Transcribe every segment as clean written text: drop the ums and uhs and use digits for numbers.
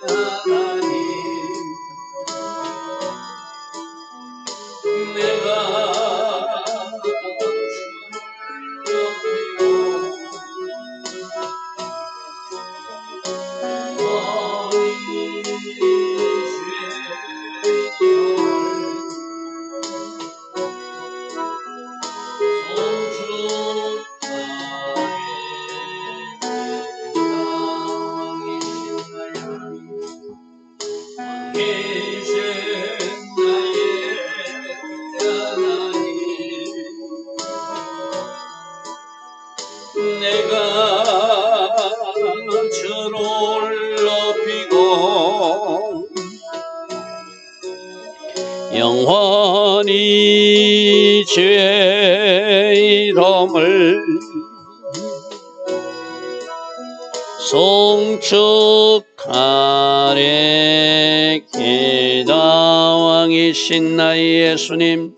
하나님 내가 내가 주를 높이고 영원히 주의 이름을 송축하리 기다. 왕이신 나의 예수님,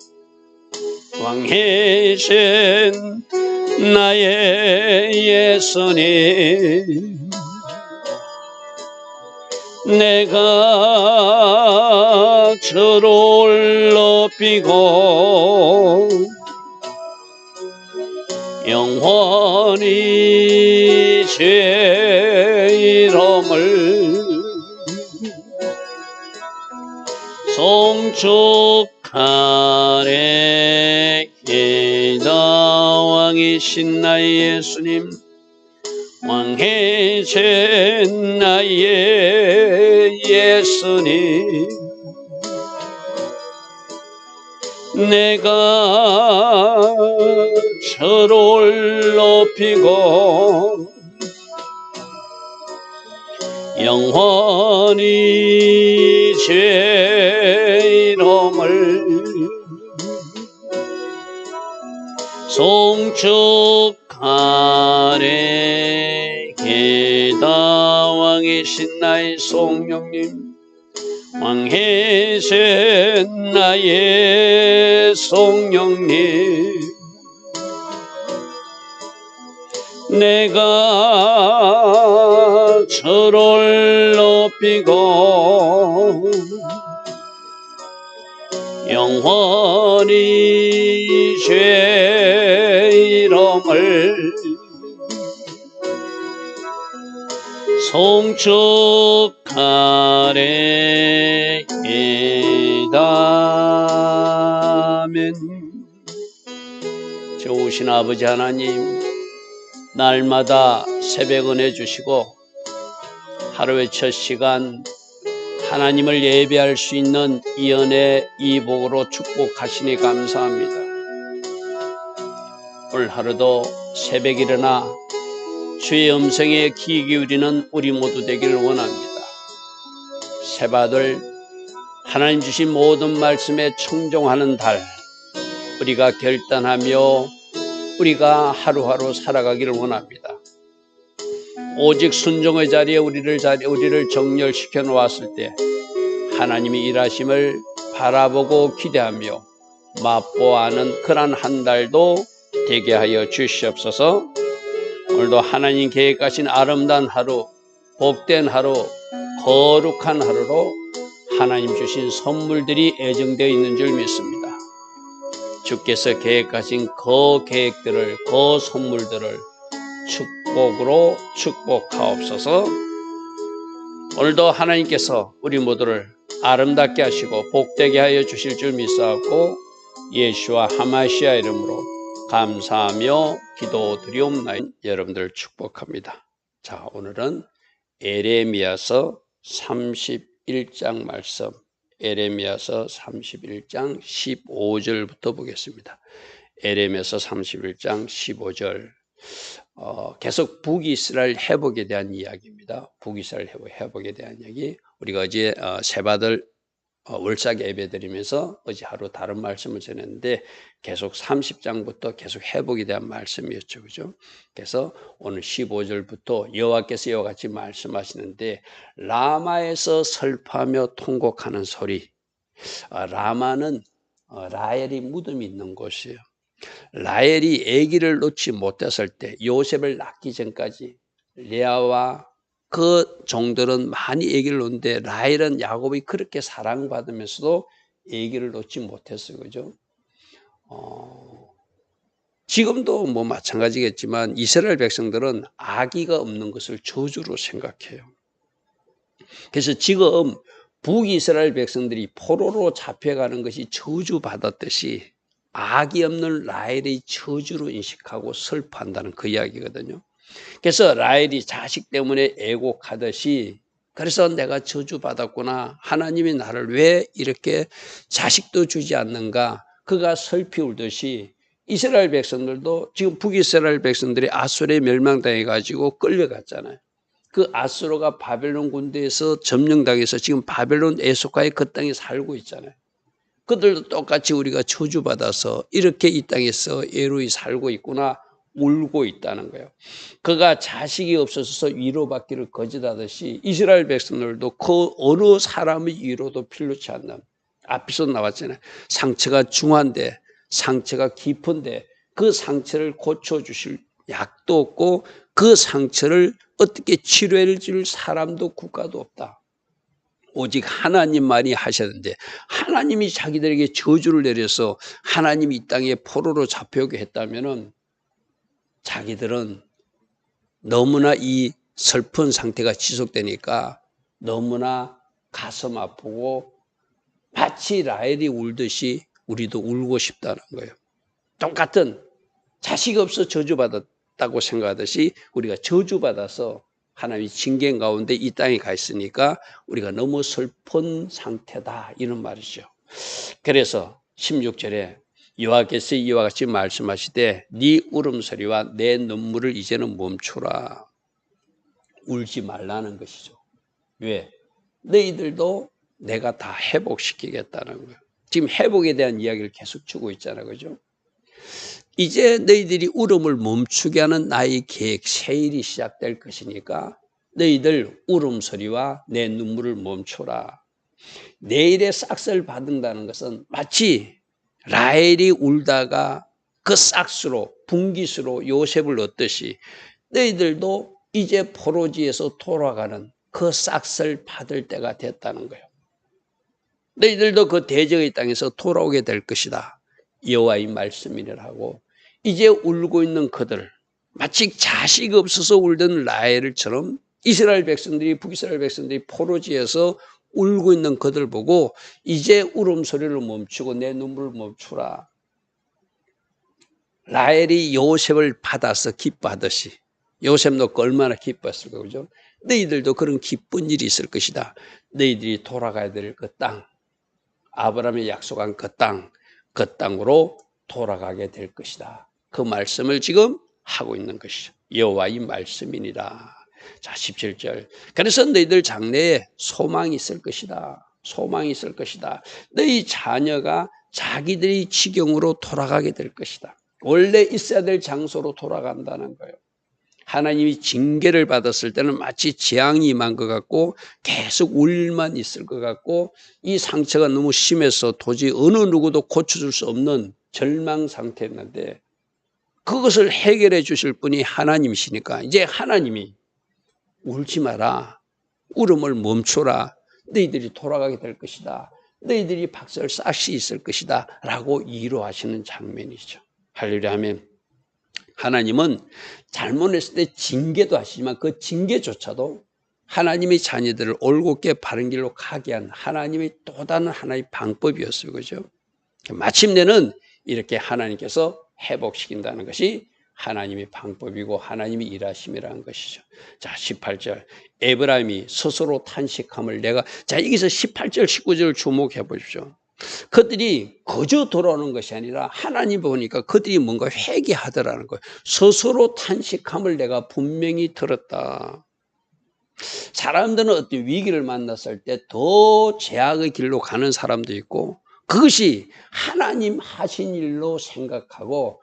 왕이신 나의 예수님, 내가 주를 높이고 영원히 주의 이름을 송축하리 기다. 왕이신 나의 예수님, 왕이신 나의 예수님, 내가 주를 높이고 영원히 주의 이름을 송축하리 기다. 왕이신 나의 성령님, 왕이신 나의 성령님, 내가 주를 높이고 영원히 주의 이름을 송축하리 기다. 아멘. 좋으신 아버지 하나님, 날마다 새벽 은혜 주시고 하루의 첫 시간 하나님을 예배할 수 있는 이 은혜, 이 복으로 축복하시니 감사합니다. 오늘 하루도 새벽 일어나 주의 음성에 귀 기울이는 우리 모두 되기를 원합니다. 새바들 하나님 주신 모든 말씀에 청종하는 달, 우리가 결단하며 우리가 하루하루 살아가기를 원합니다. 오직 순종의 자리에 우리를 정렬시켜 놓았을 때 하나님이 일하심을 바라보고 기대하며 맛보아하는 그런 한 달도 되게 하여 주시옵소서. 오늘도 하나님 계획하신 아름다운 하루, 복된 하루, 거룩한 하루로 하나님 주신 선물들이 예정되어 있는 줄 믿습니다. 주께서 계획하신 그 계획들을, 그 선물들을 축복으로 축복하옵소서. 오늘도 하나님께서 우리 모두를 아름답게 하시고 복되게 하여 주실 줄 믿사옵고 예수와 하마시아 이름으로 감사하며 기도드리옵나이다. 여러분들 축복합니다. 자, 오늘은 에레미야서 31장 말씀, 에레미야서 31장 15절부터 보겠습니다. 에레미야서 31장 15절. 계속 북이스라엘 회복에 대한 이야기입니다. 북이스라엘 회복에 대한 이야기. 우리가 어제 세바들 월삭 예배 드리면서 어제 하루 다른 말씀을 전했는데 계속 30장부터 계속 회복에 대한 말씀이었죠. 그죠? 그래서 오늘 15절부터 여호와께서 이와 같이 말씀하시는데, 라마에서 슬퍼하며 통곡하는 소리. 라마는 라헬이 무덤이 있는 곳이에요. 라헬이 아기를 놓지 못했을 때, 요셉을 낳기 전까지 레아와 그 종들은 많이 아기를 놓는데 라헬은 야곱이 그렇게 사랑받으면서도 아기를 놓지 못했어요. 그죠? 지금도 뭐 마찬가지겠지만 이스라엘 백성들은 아기가 없는 것을 저주로 생각해요. 그래서 지금 북이스라엘 백성들이 포로로 잡혀가는 것이 저주받았듯이 아기 없는 라헬의 저주로 인식하고 슬퍼한다는 그 이야기거든요. 그래서 라헬이 자식 때문에 애곡하듯이 그래서 내가 저주받았구나. 하나님이 나를 왜 이렇게 자식도 주지 않는가. 그가 슬피 울듯이 이스라엘 백성들도 지금 북이스라엘 백성들이 아수르에 멸망당해 가지고 끌려갔잖아요. 그 아수르가 바벨론 군대에서 점령당해서 지금 바벨론 에소카의 그 땅에 살고 있잖아요. 그들도 똑같이 우리가 저주받아서 이렇게 이 땅에서 애로이 살고 있구나 울고 있다는 거예요. 그가 자식이 없어서 위로받기를 거짓하듯이 이스라엘 백성들도 그 어느 사람의 위로도 필요치 않는, 앞에서 나왔잖아요. 상처가 중한데 상처가 깊은데 그 상처를 고쳐주실 약도 없고 그 상처를 어떻게 치료해 줄 사람도 국가도 없다. 오직 하나님만이 하셨는데 하나님이 자기들에게 저주를 내려서 하나님이 이 땅에 포로로 잡혀오게 했다면은 자기들은 너무나 이 슬픈 상태가 지속되니까 너무나 가슴 아프고 마치 라헬이 울듯이 우리도 울고 싶다는 거예요. 똑같은 자식 없어 저주받았다고 생각하듯이 우리가 저주받아서 하나님이 징계 가운데 이 땅에 가 있으니까 우리가 너무 슬픈 상태다 이런 말이죠. 그래서 16절에 여호와께서 이와 같이 말씀하시되 네 울음소리와 내 눈물을 이제는 멈추라. 울지 말라는 것이죠. 왜? 너희들도 내가 다 회복시키겠다는 거예요. 지금 회복에 대한 이야기를 계속 주고 있잖아요. 그죠? 이제 너희들이 울음을 멈추게 하는 나의 계획, 세일이 시작될 것이니까 너희들 울음소리와 내 눈물을 멈춰라. 내일의 싹스를 받는다는 것은 마치 라헬이 울다가 그 싹스로 분깃으로 요셉을 얻듯이 너희들도 이제 포로지에서 돌아가는 그 싹스를 받을 때가 됐다는 거예요. 너희들도 그 대적의 땅에서 돌아오게 될 것이다. 여호와의 말씀이라고. 이제 울고 있는 그들, 마치 자식 없어서 울던 라헬처럼 이스라엘 백성들이 북이스라엘 백성들이 포로지에서 울고 있는 그들 보고 이제 울음소리를 멈추고 내 눈물을 멈추라. 라헬이 요셉을 받아서 기뻐하듯이 요셉도 얼마나 기뻤을까. 그죠? 너희들도 그런 기쁜 일이 있을 것이다. 너희들이 돌아가야 될 그 땅, 아브라함이 약속한 그 땅으로 돌아가게 될 것이다. 그 말씀을 지금 하고 있는 것이죠. 여호와의 말씀이니라. 자, 17절. 그래서 너희들 장래에 소망이 있을 것이다. 소망이 있을 것이다. 너희 자녀가 자기들의 지경으로 돌아가게 될 것이다. 원래 있어야 될 장소로 돌아간다는 거예요. 하나님이 징계를 받았을 때는 마치 재앙이 임한 것 같고 계속 울만 있을 것 같고 이 상처가 너무 심해서 도저히 어느 누구도 고쳐줄 수 없는 절망 상태였는데 그것을 해결해 주실 분이 하나님이시니까 이제 하나님이 울지 마라. 울음을 멈춰라. 너희들이 돌아가게 될 것이다. 너희들이 박설 싹시 있을 것이다. 라고 위로하시는 장면이죠. 할렐루야 하면 하나님은 잘못했을 때 징계도 하시지만 그 징계조차도 하나님의 자녀들을 올곧게 바른 길로 가게 한 하나님의 또 다른 하나의 방법이었어요. 그죠? 마침내는 이렇게 하나님께서 회복시킨다는 것이 하나님의 방법이고 하나님의 일하심이라는 것이죠. 자, 18절. 에브라임이 스스로 탄식함을 자, 여기서 18절, 19절을 주목해 보십시오. 그들이 거저 돌아오는 것이 아니라 하나님 보니까 그들이 뭔가 회개하더라는 거예요. 스스로 탄식함을 내가 분명히 들었다. 사람들은 어떤 위기를 만났을 때 더 죄악의 길로 가는 사람도 있고 그것이 하나님 하신 일로 생각하고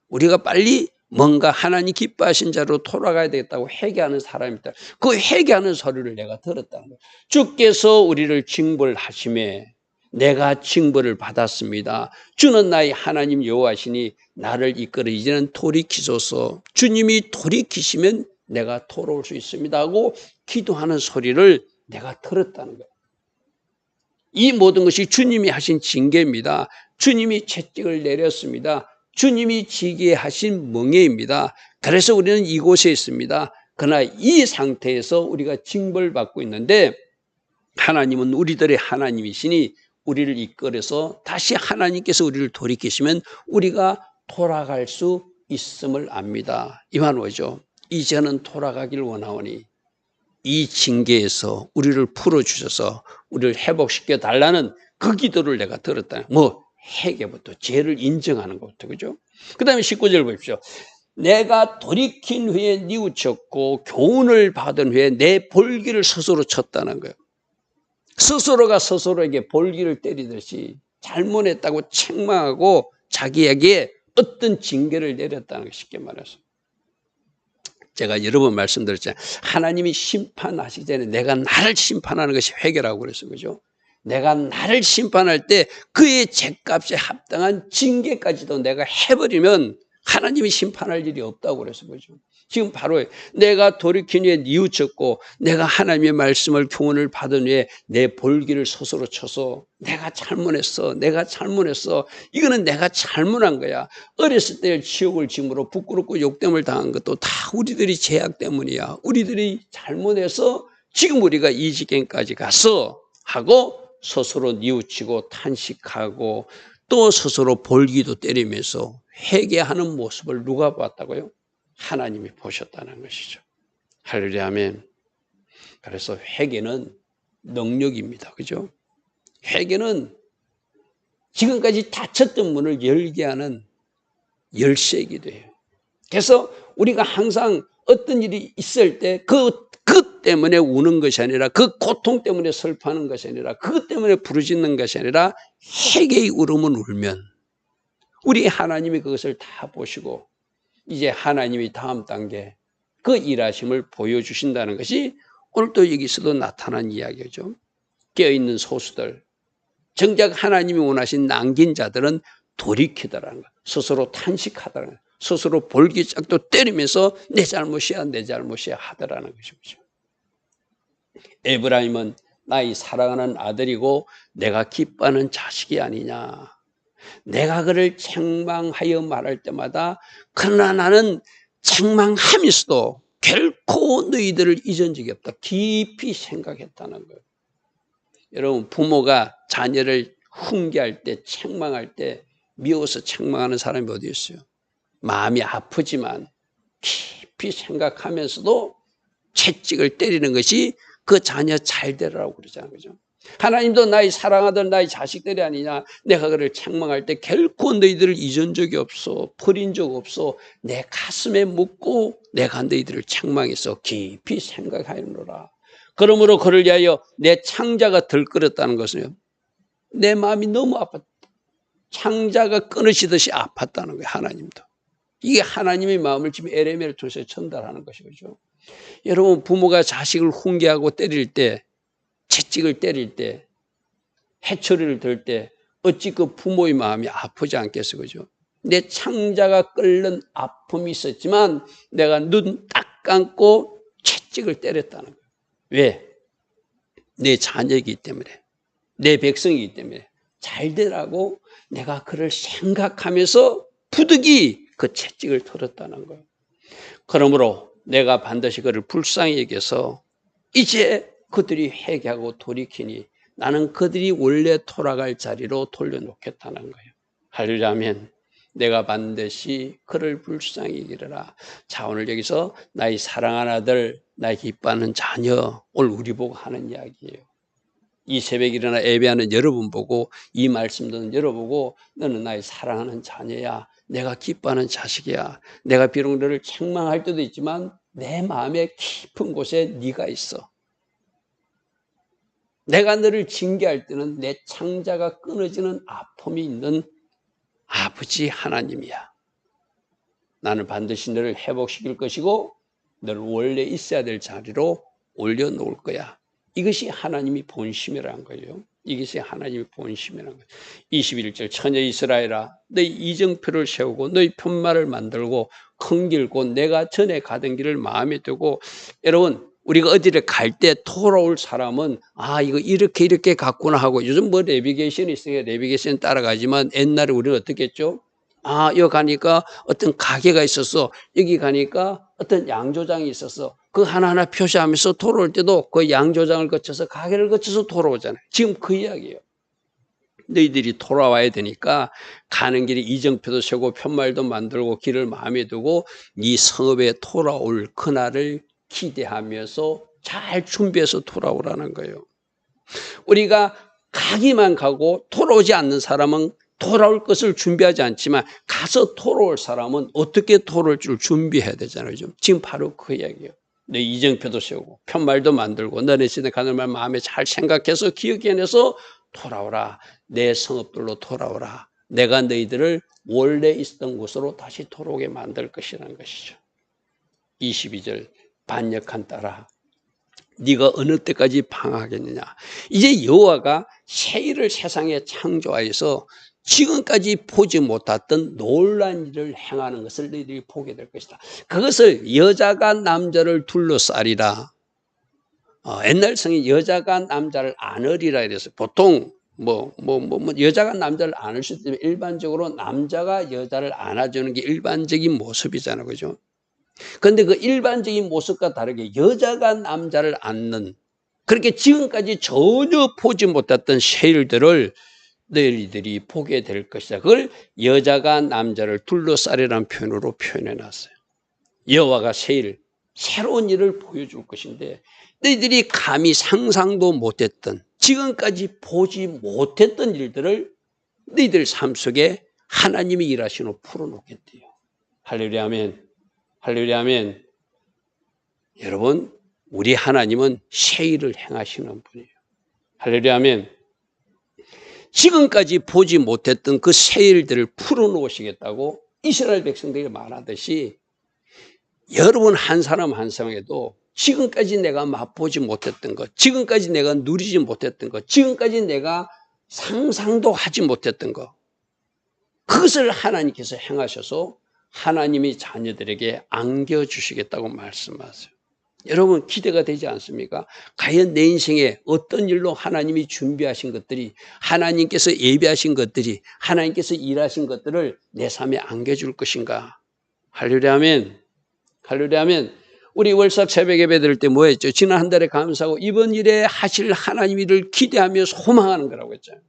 우리가 빨리 뭔가 하나님 기뻐하신 자로 돌아가야 되겠다고 회개하는 사람이 있다. 그 회개하는 소리를 내가 들었다는 거예요. 주께서 우리를 징벌하심에 내가 징벌을 받았습니다. 주는 나의 하나님 여호와시니 나를 이끌어 이제는 돌이키소서. 주님이 돌이키시면 내가 돌아올 수 있습니다 하고 기도하는 소리를 내가 들었다는 거예요. 이 모든 것이 주님이 하신 징계입니다. 주님이 채찍을 내렸습니다. 주님이 지게 하신 멍에입니다. 그래서 우리는 이곳에 있습니다. 그러나 이 상태에서 우리가 징벌받고 있는데 하나님은 우리들의 하나님이시니 우리를 이끌어서 다시 하나님께서 우리를 돌이키시면 우리가 돌아갈 수 있음을 압니다. 이 말 뭐죠? 이제는 돌아가길 원하오니 이 징계에서 우리를 풀어주셔서 우리를 회복시켜 달라는 그 기도를 내가 들었다. 뭐 회개부터 죄를 인정하는 것부터, 그죠? 그 다음에 19절 보십시오. 내가 돌이킨 후에 뉘우쳤고 교훈을 받은 후에 내 볼기를 스스로 쳤다는 거예요. 스스로가 스스로에게 볼기를 때리듯이 잘못했다고 책망하고 자기에게 어떤 징계를 내렸다는 거, 쉽게 말해서. 제가 여러 번 말씀드렸잖아요. 하나님이 심판하시기 전에 내가 나를 심판하는 것이 회개라고 그랬어요. 그죠? 내가 나를 심판할 때 그의 죄값에 합당한 징계까지도 내가 해버리면 하나님이 심판할 일이 없다고 그랬어요. 그죠? 지금 바로 내가 돌이킨 후에 뉘우쳤고 내가 하나님의 말씀을 교훈을 받은 후에 내 볼기를 스스로 쳐서 내가 잘못했어. 이거는 내가 잘못한 거야. 어렸을 때 지옥을 짐으로 부끄럽고 욕됨을 당한 것도 다 우리들이 죄악 때문이야. 우리들이 잘못해서 지금 우리가 이 지경까지 가서 하고 스스로 뉘우치고 탄식하고 또 스스로 볼기도 때리면서 회개하는 모습을 누가 봤다고요? 하나님이 보셨다는 것이죠. 할렐루야, 아멘. 그래서 회개는 능력입니다. 그죠? 회개는 지금까지 닫혔던 문을 열게 하는 열쇠이기도 해요. 그래서 우리가 항상 어떤 일이 있을 때 그 때문에 우는 것이 아니라, 그 고통 때문에 슬퍼하는 것이 아니라, 그것 때문에 부르짖는 것이 아니라 회개의 울음을 울면 우리 하나님이 그것을 다 보시고 이제 하나님이 다음 단계 그 일하심을 보여주신다는 것이 오늘 또 여기서도 나타난 이야기죠. 깨어있는 소수들, 정작 하나님이 원하신 남긴 자들은 돌이키더라는 것, 스스로 탄식하더라는 것, 스스로 볼기짝도 때리면서 내 잘못이야 하더라는 것이죠. 에브라임은 나의 사랑하는 아들이고 내가 기뻐하는 자식이 아니냐. 내가 그를 책망하여 말할 때마다 그러나 나는 책망하면서도 결코 너희들을 잊은 적이 없다. 깊이 생각했다는 거예요. 여러분, 부모가 자녀를 훈계할 때, 책망할 때 미워서 책망하는 사람이 어디 있어요? 마음이 아프지만 깊이 생각하면서도 채찍을 때리는 것이 그 자녀 잘 되라고 그러잖아요. 그죠? 하나님도 나의 사랑하던 나의 자식들이 아니냐. 내가 그를 책망할 때 결코 너희들을 잊은 적이 없어. 버린 적 없어. 내 가슴에 묻고 내가 너희들을 책망해서 깊이 생각하노라. 그러므로 그를 위하여 내 창자가 들끓었다는 것은요, 내 마음이 너무 아팠다. 창자가 끊어지듯이 아팠다는 거예요. 하나님도. 이게 하나님의 마음을 지금 에레미야를 통해서 전달하는 것이죠. 여러분, 부모가 자식을 훈계하고 때릴 때, 채찍을 때릴 때, 해초리를 들 때 어찌 그 부모의 마음이 아프지 않겠어, 그죠? 내 창자가 끓는 아픔이 있었지만 내가 눈 딱 감고 채찍을 때렸다는 거예요. 왜? 내 자녀이기 때문에, 내 백성이기 때문에 잘 되라고 내가 그를 생각하면서 부득이 그 채찍을 털었다는 거예요. 그러므로 내가 반드시 그를 불쌍히 여겨서 이제 그들이 회개하고 돌이키니 나는 그들이 원래 돌아갈 자리로 돌려놓겠다는 거예요. 할렐루야, 아멘. 내가 반드시 그를 불쌍히 여기리라. 자, 오늘 여기서 나의 사랑하는 아들, 나의 기뻐하는 자녀, 오늘 우리 보고 하는 이야기예요. 이 새벽에 일어나 예배하는 여러분 보고, 이 말씀 듣는 여러분 보고, 너는 나의 사랑하는 자녀야. 내가 기뻐하는 자식이야. 내가 비록 너를 책망할 때도 있지만 내 마음의 깊은 곳에 네가 있어. 내가 너를 징계할 때는 내 창자가 끊어지는 아픔이 있는 아버지 하나님이야. 나는 반드시 너를 회복시킬 것이고 너를 원래 있어야 될 자리로 올려놓을 거야. 이것이 하나님이 본심이라는 거예요. 이것이 하나님의 본심이라는 거예요. 21절, 처녀 이스라엘아, 너희 이정표를 세우고 너희 편말을 만들고 큰 길 곧 내가 전에 가던 길을 마음에 두고 여러분 우리가 어디를 갈 때 돌아올 사람은 이거 이렇게 갔구나 하고 요즘 뭐 내비게이션이 있으니까 내비게이션 따라가지만 옛날에 우리는 어떻게 했죠? 여기 가니까 어떤 가게가 있었어. 여기 가니까 어떤 양조장이 있었어. 그 하나하나 표시하면서 돌아올 때도 그 양조장을 거쳐서 가게를 거쳐서 돌아오잖아요. 지금 그 이야기예요. 너희들이 돌아와야 되니까 가는 길에 이정표도 세고 편말도 만들고 길을 마음에 두고 네 성읍에 돌아올 그날을 기대하면서 잘 준비해서 돌아오라는 거예요. 우리가 가기만 가고 돌아오지 않는 사람은 돌아올 것을 준비하지 않지만 가서 돌아올 사람은 어떻게 돌아올 줄 준비해야 되잖아요. 지금 바로 그 이야기예요. 내 이정표도 세우고 편말도 만들고 너네 집에 가는 말 마음에 잘 생각해서 기억해내서 돌아오라. 내 성읍들로 돌아오라. 내가 너희들을 원래 있었던 곳으로 다시 돌아오게 만들 것이라는 것이죠. 22절 반역한 딸아 네가 어느 때까지 방황하겠느냐. 이제 여호와가 새 일을 세상에 창조하여서 지금까지 보지 못했던 놀라운 일을 행하는 것을 너희들이 보게 될 것이다. 그것을 여자가 남자를 둘러싸리라. 옛날 성이 여자가 남자를 안으리라 이랬어요. 보통 여자가 남자를 안을 수 있으면 일반적으로 남자가 여자를 안아주는 게 일반적인 모습이잖아요. 그죠? 그런데 그 일반적인 모습과 다르게 여자가 남자를 안는 그렇게 지금까지 전혀 보지 못했던 새 일들을 너희들이 보게 될 것이다. 그걸 여자가 남자를 둘러싸리라는 표현으로 표현해 놨어요. 여호와가 새 일, 새로운 일을 보여줄 것인데 너희들이 감히 상상도 못했던 지금까지 보지 못했던 일들을 너희들 삶 속에 하나님이 일하시는 풀어놓겠대요. 할렐루야 아멘. 할렐루야 아멘. 여러분 우리 하나님은 새 일을 행하시는 분이에요. 할렐루야 아멘. 지금까지 보지 못했던 그 새 일들을 풀어놓으시겠다고 이스라엘 백성들이 말하듯이 여러분 한 사람 한 사람에도 지금까지 내가 맛보지 못했던 것, 지금까지 내가 누리지 못했던 것, 지금까지 내가 상상도 하지 못했던 것, 그것을 하나님께서 행하셔서 하나님이 자녀들에게 안겨주시겠다고 말씀하세요. 여러분 기대가 되지 않습니까? 과연 내 인생에 어떤 일로 하나님이 준비하신 것들이, 하나님께서 예비하신 것들이, 하나님께서 일하신 것들을 내 삶에 안겨줄 것인가? 할렐루야 아멘. 할렐루야 아멘. 우리 월삭 새벽 예배 드릴 때 뭐 했죠? 지난 한 달에 감사하고 이번 일에 하실 하나님 일을 기대하며 소망하는 거라고 했잖아요.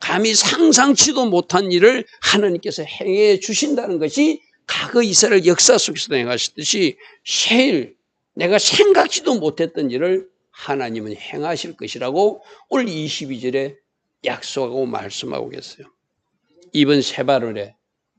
감히 상상치도 못한 일을 하나님께서 행해 주신다는 것이 과거 이스라엘 역사 속에서 행하셨듯이 새 일, 내가 생각지도 못했던 일을 하나님은 행하실 것이라고 오늘 22절에 약속하고 말씀하고 계세요. 이번 세바론에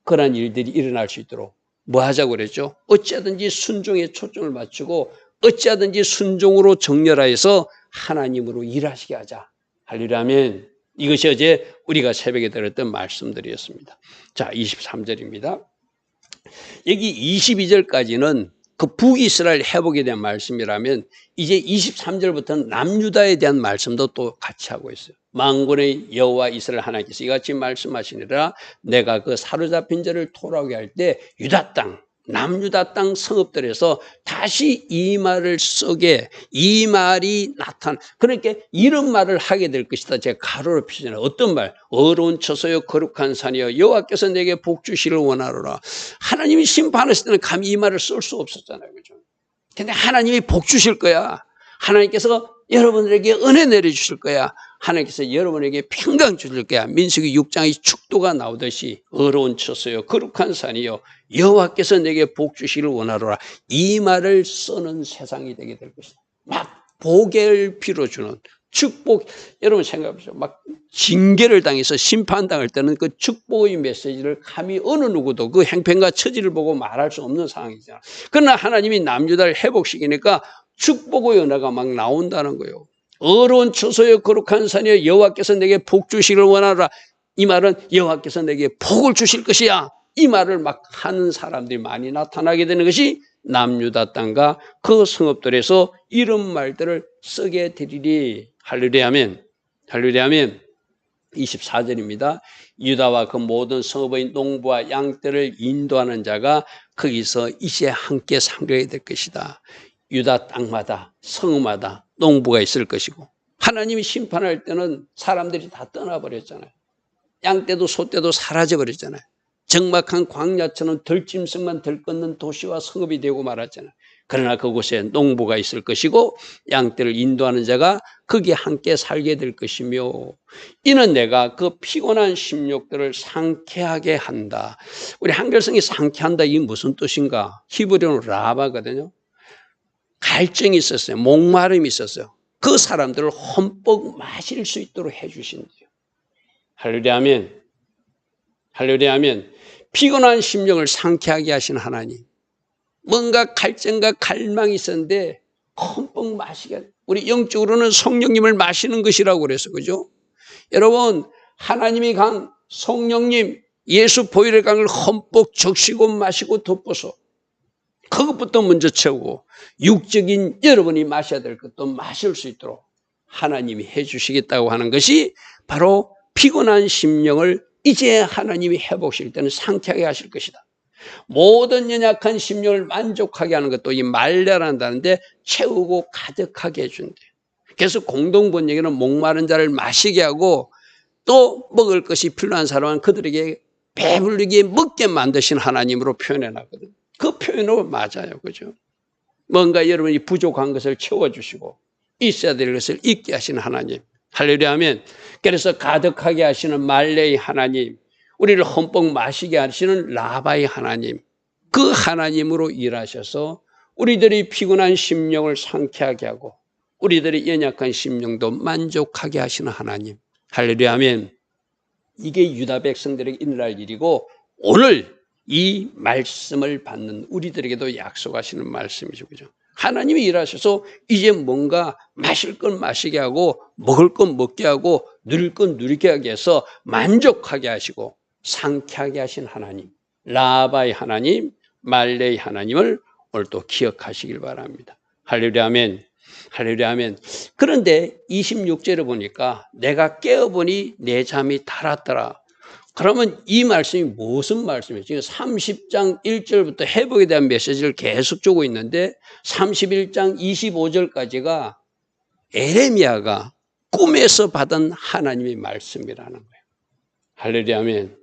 그러한 일들이 일어날 수 있도록 뭐 하자고 그랬죠? 어찌하든지 순종에 초점을 맞추고 어찌하든지 순종으로 정렬하여서 하나님으로 일하시게 하자. 할렐루야 아멘. 이것이 어제 우리가 새벽에 들었던 말씀들이었습니다. 자, 23절입니다. 여기 22절까지는 그 북이스라엘 회복에 대한 말씀이라면 이제 23절부터는 남유다에 대한 말씀도 또 같이 하고 있어요. 만군의 여호와 이스라엘 하나님께서 이같이 말씀하시니라 내가 그 사로잡힌 자를 돌아오게 할 때 유다 땅, 남유다 땅 성읍들에서 다시 이 말을 쓰게 이 말이 나타나. 그러니까 이런 말을 하게 될 것이다. 제가 가로로 표시하는 어떤 말? 어려운 처소여 거룩한 산이여 여호와께서 내게 복 주시를 원하노라. 하나님이 심판하실 때는 감히 이 말을 쓸 수 없었잖아요. 그죠? 근데 하나님이 복 주실 거야. 하나님께서 여러분들에게 은혜 내려주실 거야. 하나님께서 여러분에게 평강 주실 거야. 민수기 6장의 축도가 나오듯이 어려운 처소여 거룩한 산이여 여호와께서 내게 복 주시기를 원하노라. 이 말을 쓰는 세상이 되게 될 것이다. 막 복을 빌어주는 축복. 여러분 생각해보세요. 막 징계를 당해서 심판당할 때는 그 축복의 메시지를 감히 어느 누구도 그 행편과 처지를 보고 말할 수 없는 상황이잖아. 그러나 하나님이 남유다를 회복시키니까 축복의 은혜가 막 나온다는 거예요. 어려운 처소여 거룩한 산이여 여호와께서 내게 복 주시기를 원하노라. 이 말은 여호와께서 내게 복을 주실 것이야. 이 말을 막 하는 사람들이 많이 나타나게 되는 것이 남유다 땅과 그 성읍들에서 이런 말들을 쓰게 되리리. 할렐루야 아멘. 할렐루야 아멘. 24절입니다. 유다와 그 모든 성읍의 농부와 양떼를 인도하는 자가 거기서 이제 함께 상려야 될 것이다. 유다 땅마다 성마다 농부가 있을 것이고, 하나님이 심판할 때는 사람들이 다 떠나버렸잖아요. 양떼도 소떼도 사라져버렸잖아요. 적막한 광야처럼 들짐승만 들끓는 도시와 성읍이 되고 말았잖아요. 그러나 그곳에 농부가 있을 것이고 양떼를 인도하는 자가 거기에 함께 살게 될 것이며, 이는 내가 그 피곤한 심령들을 상쾌하게 한다. 우리 한글성이 상쾌한다, 이게 무슨 뜻인가? 히브리어는 라바거든요. 갈증이 있었어요. 목마름이 있었어요. 그 사람들을 흠뻑 마실 수 있도록 해주신대요. 할렐루야 아멘. 할렐루야 아멘. 피곤한 심령을 상쾌하게 하신 하나님. 뭔가 갈증과 갈망이 있었는데 흠뻑 마시게, 우리 영적으로는 성령님을 마시는 것이라고 그래서, 그죠? 여러분, 하나님이 강 성령님 예수 보혈의 강을 흠뻑 적시고 마시고 덮어서 그것부터 먼저 채우고 육적인 여러분이 마셔야 될 것도 마실 수 있도록 하나님이 해주시겠다고 하는 것이 바로 피곤한 심령을 이제 하나님이 회복시킬 때는 상쾌하게 하실 것이다. 모든 연약한 심령을 만족하게 하는 것도 이 말려한다는데 채우고 가득하게 해준대요. 그래서 공동번역에는 목마른 자를 마시게 하고 또 먹을 것이 필요한 사람은 그들에게 배불리게 먹게 만드신 하나님으로 표현해 놨거든요. 그 표현으로 맞아요. 그죠? 뭔가 여러분이 부족한 것을 채워주시고 있어야 될 것을 있게 하시는 하나님. 할렐루야 하면, 그래서 가득하게 하시는 말레이 하나님, 우리를 흠뻑 마시게 하시는 라바의 하나님, 그 하나님으로 일하셔서 우리들이 피곤한 심령을 상쾌하게 하고 우리들의 연약한 심령도 만족하게 하시는 하나님. 할렐루야 아멘. 이게 유다 백성들에게 일어날 일이고 오늘 이 말씀을 받는 우리들에게도 약속하시는 말씀이죠. 그죠? 하나님이 일하셔서 이제 뭔가 마실 건 마시게 하고 먹을 건 먹게 하고 누릴 건 누리게 하게 해서 만족하게 하시고 상쾌하게 하신 하나님, 라바의 하나님, 말레의 하나님을 오늘 또 기억하시길 바랍니다. 할렐루야 아멘. 할렐루야 아멘. 그런데 26절에 보니까 내가 깨어보니 내 잠이 달았더라. 그러면 이 말씀이 무슨 말씀이에요? 지금 30장 1절부터 회복에 대한 메시지를 계속 주고 있는데 31장 25절까지가 에레미야가 꿈에서 받은 하나님의 말씀이라는 거예요. 할렐루야 아멘.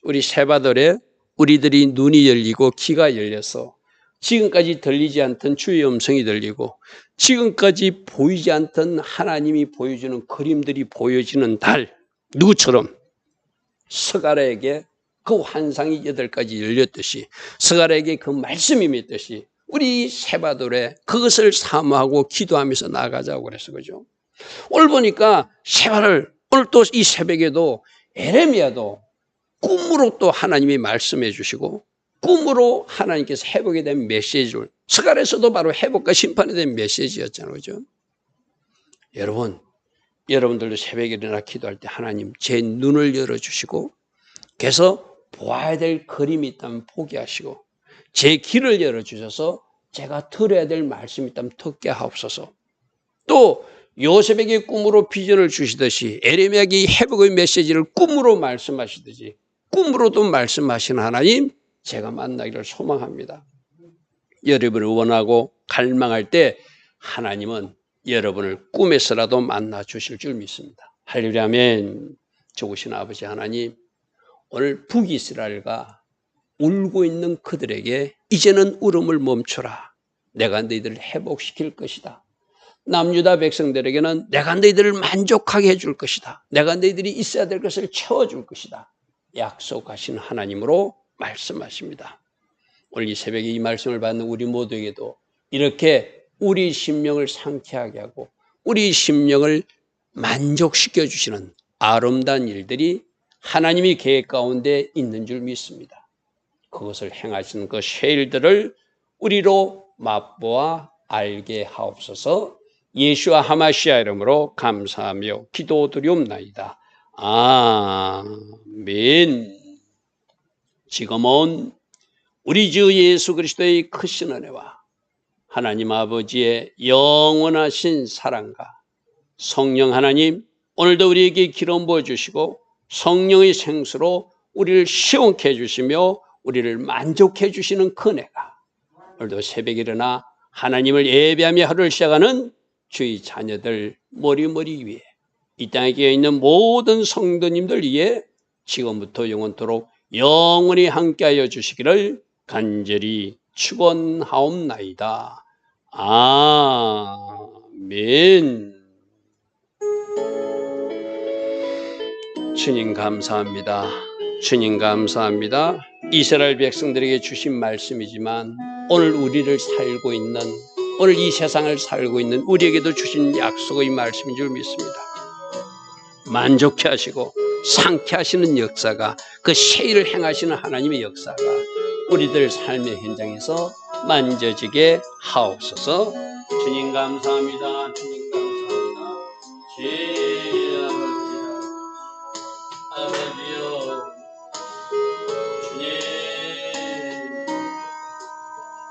우리 세바돌에 우리들이 눈이 열리고 귀가 열려서 지금까지 들리지 않던 주의 음성이 들리고 지금까지 보이지 않던 하나님이 보여주는 그림들이 보여지는 달, 누구처럼 스가랴에게 그 환상이 8가지 열렸듯이 스가랴에게 그 말씀이 맺듯이 우리 세바돌에 그것을 사모하고 기도하면서 나가자고 그래서, 그죠? 오늘 보니까 세바를, 오늘 또 이 새벽에도 에레미야도 꿈으로 또 하나님이 말씀해 주시고 꿈으로 하나님께서 회복에 대한 메시지를, 스가랴에서도 바로 회복과 심판에 대한 메시지였잖아요. 그죠? 여러분들도 새벽에 일어나 기도할 때 하나님 제 눈을 열어주시고 그래서 보아야 될 그림이 있다면 보게 하시고 제 길을 열어주셔서 제가 들어야 될 말씀이 있다면 듣게 하옵소서. 또 요셉에게 꿈으로 비전을 주시듯이 에레미야에게 회복의 메시지를 꿈으로 말씀하시듯이 꿈으로도 말씀하시는 하나님 제가 만나기를 소망합니다. 여러분을 원하고 갈망할 때 하나님은 여러분을 꿈에서라도 만나 주실 줄 믿습니다. 할렐루야 아멘. 좋으신 아버지 하나님, 오늘 북이스라엘과 울고 있는 그들에게 이제는 울음을 멈춰라. 내가 너희들을 회복시킬 것이다. 남유다 백성들에게는 내가 너희들을 만족하게 해줄 것이다. 내가 너희들이 있어야 될 것을 채워줄 것이다. 약속하신 하나님으로 말씀하십니다. 오늘 이 새벽에 이 말씀을 받는 우리 모두에게도 이렇게 우리 심령을 상쾌하게 하고 우리 심령을 만족시켜 주시는 아름다운 일들이 하나님이 계획 가운데 있는 줄 믿습니다. 그것을 행하시는 그 쉐일들을 우리로 맛보아 알게 하옵소서. 예수와 하마시아 이름으로 감사하며 기도드리옵나이다. 아멘. 지금은 우리 주 예수 그리스도의 크신 은혜와 하나님 아버지의 영원하신 사랑과 성령 하나님, 오늘도 우리에게 기름 부어주시고 성령의 생수로 우리를 시원케 해주시며 우리를 만족해 주시는 그네가 오늘도 새벽에 일어나 하나님을 예배하며 하루를 시작하는 주의 자녀들 머리 위에 이 땅에 끼어 있는 모든 성도님들 위해 지금부터 영원토록 영원히 함께하여 주시기를 간절히 축원하옵나이다. 아멘. 주님 감사합니다. 주님 감사합니다. 이스라엘 백성들에게 주신 말씀이지만 오늘 우리를 살고 있는, 오늘 이 세상을 살고 있는 우리에게도 주신 약속의 말씀인 줄 믿습니다. 만족해 하시고 상쾌 하시는 역사가, 그 세일을 행하시는 하나님의 역사가 우리들 삶의 현장에서 만져지게 하옵소서. 주님 감사합니다. 주님 감사합니다. 제 아버지여, 주님,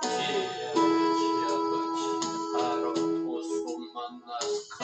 제 아버지, 바로 고소 만나스카